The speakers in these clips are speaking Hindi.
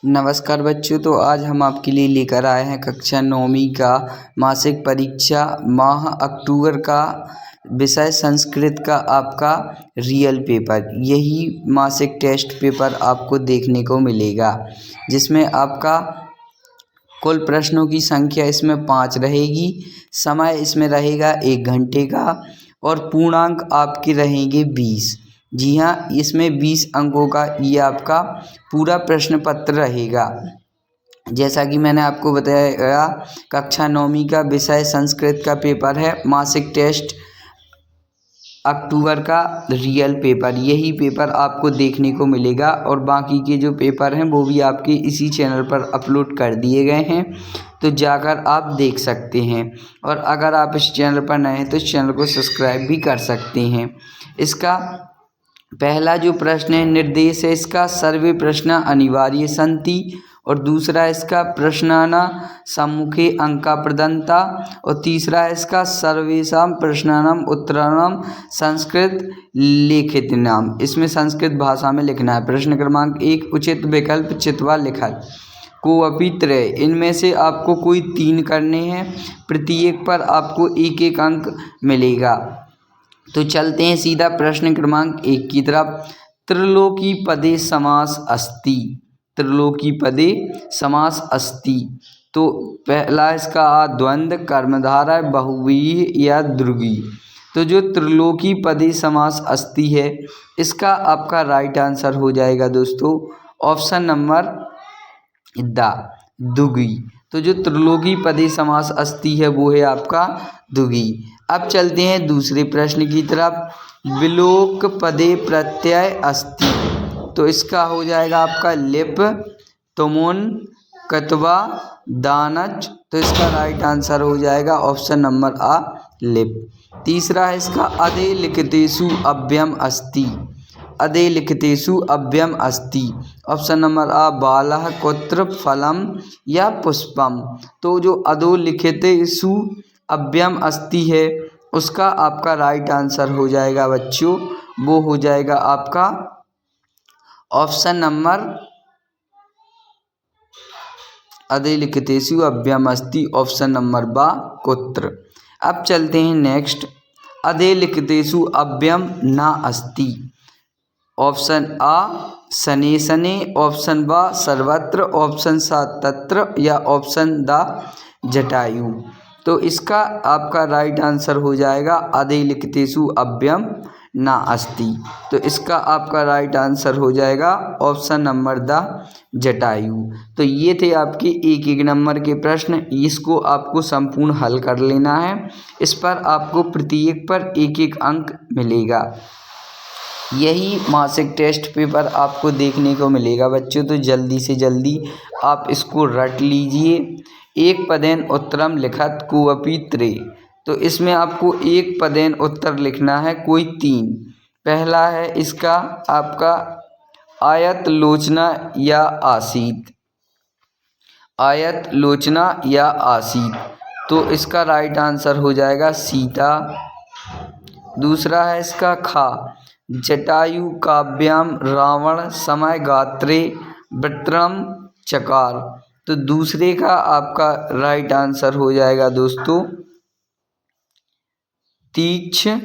नमस्कार बच्चों। तो आज हम आपके लिए लेकर आए हैं कक्षा 9वीं का मासिक परीक्षा माह अक्टूबर का विषय संस्कृत का आपका रियल पेपर। यही मासिक टेस्ट पेपर आपको देखने को मिलेगा, जिसमें आपका कुल प्रश्नों की संख्या इसमें 5 रहेगी। समय इसमें रहेगा 1 घंटे का और पूर्णांक आपके रहेंगे 20। जी हाँ, इसमें 20 अंकों का ये आपका पूरा प्रश्न पत्र रहेगा। जैसा कि मैंने आपको बताया, कक्षा 9वीं का विषय संस्कृत का पेपर है, मासिक टेस्ट अक्टूबर का रियल पेपर। यही पेपर आपको देखने को मिलेगा और बाकी के जो पेपर हैं वो भी आपके इसी चैनल पर अपलोड कर दिए गए हैं, तो जाकर आप देख सकते हैं। और अगर आप इस चैनल पर नए हैं तो इस चैनल को सब्सक्राइब भी कर सकते हैं। इसका पहला जो प्रश्न है, निर्देश है इसका सर्वे प्रश्न अनिवार्य सन्ति, और दूसरा इसका प्रश्नाना सम्मुखे अंका प्रदत्ता, और तीसरा इसका सर्वेषां प्रश्नानां उत्तराणां संस्कृत लिखित नाम। इसमें संस्कृत भाषा में लिखना है। प्रश्न क्रमांक 1, उचित विकल्प चित्वा लिखत कोऽपि त्रय। इनमें से आपको कोई 3 करने हैं, प्रत्येक पर आपको 1-1 अंक मिलेगा। तो चलते हैं सीधा प्रश्न क्रमांक 1 की तरफ। त्रिलोकी पदे समास अस्ति। त्रिलोकी पदे समास अस्ति। तो पहला इसका द्वंद्व कर्मधारय बहुव्रीहि या द्विगुणी। तो जो त्रिलोकी पदे समास अस्ति है, इसका आपका राइट आंसर हो जाएगा दोस्तों ऑप्शन नंबर द द्विगुणी। तो जो त्रिलोकी पदे समास अस्ति है वो है आपका द्विगुणी। अब चलते हैं दूसरे प्रश्न की तरफ। विलोक पदे प्रत्यय अस्ति। तो इसका हो जाएगा आपका लिप तुमुन कत्वा दानच। तो इसका राइट आंसर हो जाएगा ऑप्शन नंबर आ लिप। तीसरा है इसका अधे लिखितेषु अव्ययम अस्ति। अधे लिखितेषु अव्ययम अस्ति। ऑप्शन नंबर आ बालः कुत्र फलम या पुष्पम। तो जो अधो लिखितेषु अव्ययम अस्ति है उसका आपका राइट आंसर हो जाएगा बच्चों, वो हो जाएगा आपका ऑप्शन नंबर अधे लिखितेषु अव्ययम अस्ति, ऑप्शन नंबर बा कुत्र। अब चलते हैं नेक्स्ट। अधे लिखितेषु अव्ययम न अस्ति। ऑप्शन आ शने शने, ऑप्शन बा सर्वत्र, ऑप्शन सा तत्र, या ऑप्शन द जटायु। तो इसका आपका राइट आंसर हो जाएगा अधे लिखितेषु अव्ययम न अस्ति। तो इसका आपका राइट आंसर हो जाएगा ऑप्शन नंबर द जटायु। तो ये थे आपके 1-1 नंबर के प्रश्न। इसको आपको संपूर्ण हल कर लेना है। इस पर आपको प्रत्येक पर 1-1 अंक मिलेगा। यही मासिक टेस्ट पेपर आपको देखने को मिलेगा बच्चों, तो जल्दी से जल्दी आप इसको रट लीजिए। एक पदेन उत्तरम लिखत कोऽपि त्रय। तो इसमें आपको एक पदेन उत्तर लिखना है, कोई 3। पहला है इसका आपका आयत लोचना या आसीत। आयत लोचना या आसीत। तो इसका राइट आंसर हो जाएगा सीता। दूसरा है इसका खा जटायु काव्याम रावण समय गात्रे वृत्रम चकार। तो दूसरे का आपका राइट आंसर हो जाएगा दोस्तों तीक्ष्ण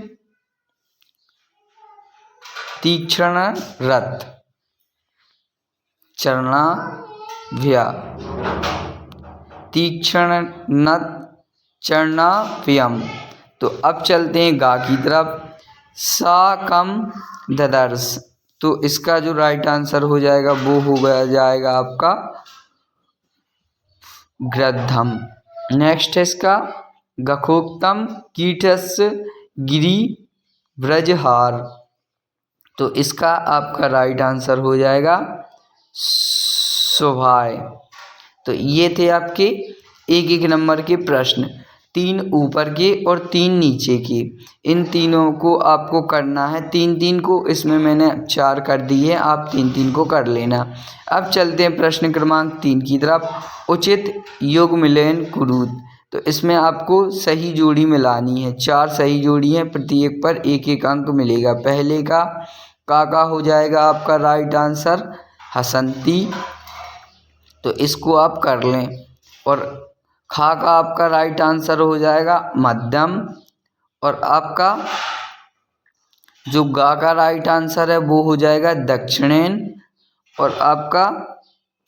रथ चरणाभ्या। तीक्ष्ण नत चरणाभ्यम। तो अब चलते हैं गा की तरफ। साकम ददर्श। तो इसका जो राइट आंसर हो जाएगा वो हो जाएगा आपका गृद्धम। नेक्स्ट है इसका गखोक्तम कीटस्य गिरि व्रजहार। तो इसका आपका राइट आंसर हो जाएगा शोभाय। तो ये थे आपके 1-1 नंबर के प्रश्न, 3 ऊपर के और 3 नीचे के। इन तीनों को आपको करना है। 3-3 को इसमें मैंने 4 कर दी है, आप 3-3 को कर लेना। अब चलते हैं प्रश्न क्रमांक 3 की तरफ। उचित युग्मलेन कुरुत। तो इसमें आपको सही जोड़ी मिलानी है। 4 सही जोड़ी हैं, प्रत्येक पर 1-1 अंक मिलेगा। पहले का हो जाएगा आपका राइट आंसर हसंती। तो इसको आप कर लें। और खा का आपका राइट आंसर हो जाएगा मध्यम, और आपका जो गा का राइट आंसर है वो हो जाएगा दक्षिणेन, और आपका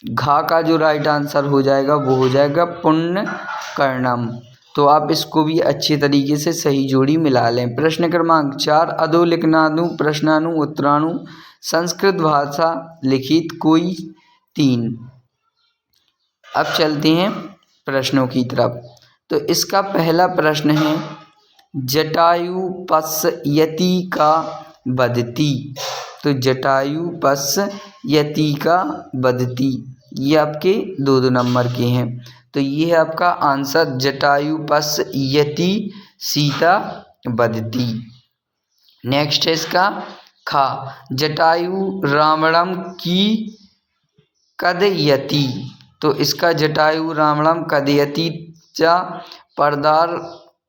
घा का जो राइट आंसर हो जाएगा वो हो जाएगा पुण्यकर्णम। तो आप इसको भी अच्छे तरीके से सही जोड़ी मिला लें। प्रश्न क्रमांक 4, अधोलिखनादु प्रश्नानु उत्तराणु संस्कृत भाषा लिखित कोई 3। अब चलते हैं प्रश्नों की तरफ। तो इसका पहला प्रश्न है जटायु पश्यति का वदति। तो जटायु पश्यति का वदति, ये आपके 2-2 नंबर के हैं। तो ये है आपका आंसर, जटायु पश्यति सीता वदति। नेक्स्ट है इसका खा, जटायु रावणम की कदयति। तो इसका जटायु रावणम कदयति च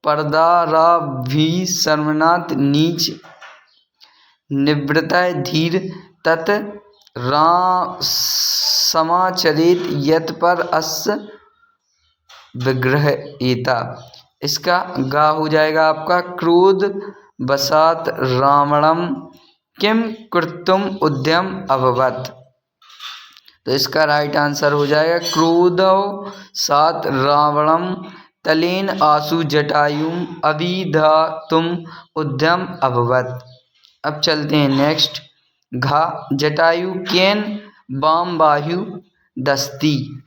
पर्दाराभिशर्मणात् नीच निवृत्तः धीर तत् समाचरेत यत् पर अस्य विग्रहेता। इसका गा हो जाएगा आपका क्रोध वशात् रावणम किम कृतुम उद्यम अभवत्। तो इसका राइट आंसर हो जाएगा क्रोधवशात् रावणम तलेन आशु जटायुम अभिधातुम उद्यम अभवत्। अब चलते हैं नेक्स्ट घा, जटायु केन वाम बाहु दस्ति।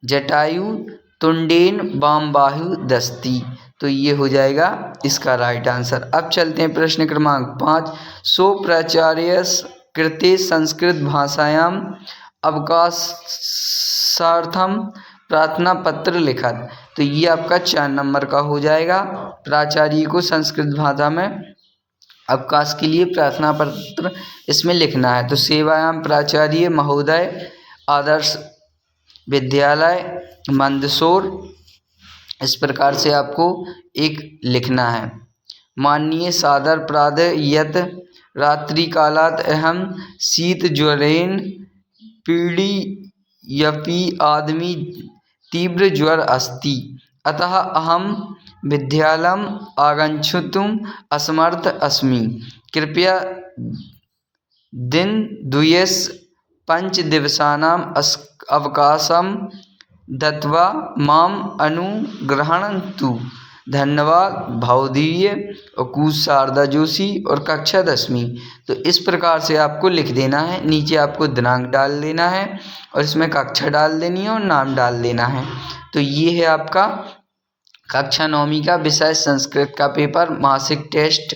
जटायु तुंडेन वाम बाहु दस्ति। तो ये हो जाएगा इसका राइट आंसर। अब चलते हैं प्रश्न क्रमांक 5, सो प्राचार्यस् कृते संस्कृत भाषायां अवकाशार्थम प्रार्थना पत्र लिखत। तो ये आपका 4 नंबर का हो जाएगा। प्राचार्य को संस्कृत भाषा में अवकाश के लिए प्रार्थना पत्र इसमें लिखना है। तो सेवायाम प्राचार्य महोदय आदर्श विद्यालय मंदसौर, इस प्रकार से आपको एक लिखना है। माननीय सादर प्रातः यत् रात्रि कालात् अहम शीत ज्वरेन पीड़यपि आदमी तीव्र ज्वर अस्ति, अतः अहम विद्यालयम् आगन्तुम् असमर्थ अस्मि। कृपया दिनद्वयस्य 5 दिवसानाम् अवकाशं दत्वा माम् अनुगृह्णन्तु। धन्यवाद भवदीय कुश शारदा जोशी और कक्षा 10वीं। तो इस प्रकार से आपको लिख देना है। नीचे आपको दिनांक डाल देना है और इसमें कक्षा डाल देनी है और नाम डाल देना है। तो ये है आपका कक्षा 9वीं का विषय संस्कृत का पेपर, मासिक टेस्ट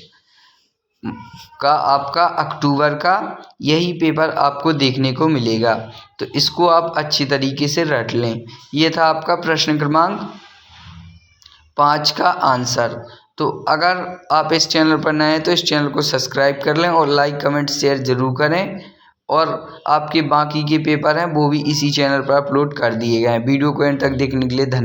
का आपका अक्टूबर का यही पेपर आपको देखने को मिलेगा। तो इसको आप अच्छी तरीके से रट लें। ये था आपका प्रश्न क्रमांक 5 का आंसर। तो अगर आप इस चैनल पर नए हैं तो इस चैनल को सब्सक्राइब कर लें और लाइक कमेंट शेयर ज़रूर करें। और आपके बाकी के पेपर हैं वो भी इसी चैनल पर अपलोड कर दिए गए हैं। वीडियो को एंड तक देखने के लिए धन्यवाद।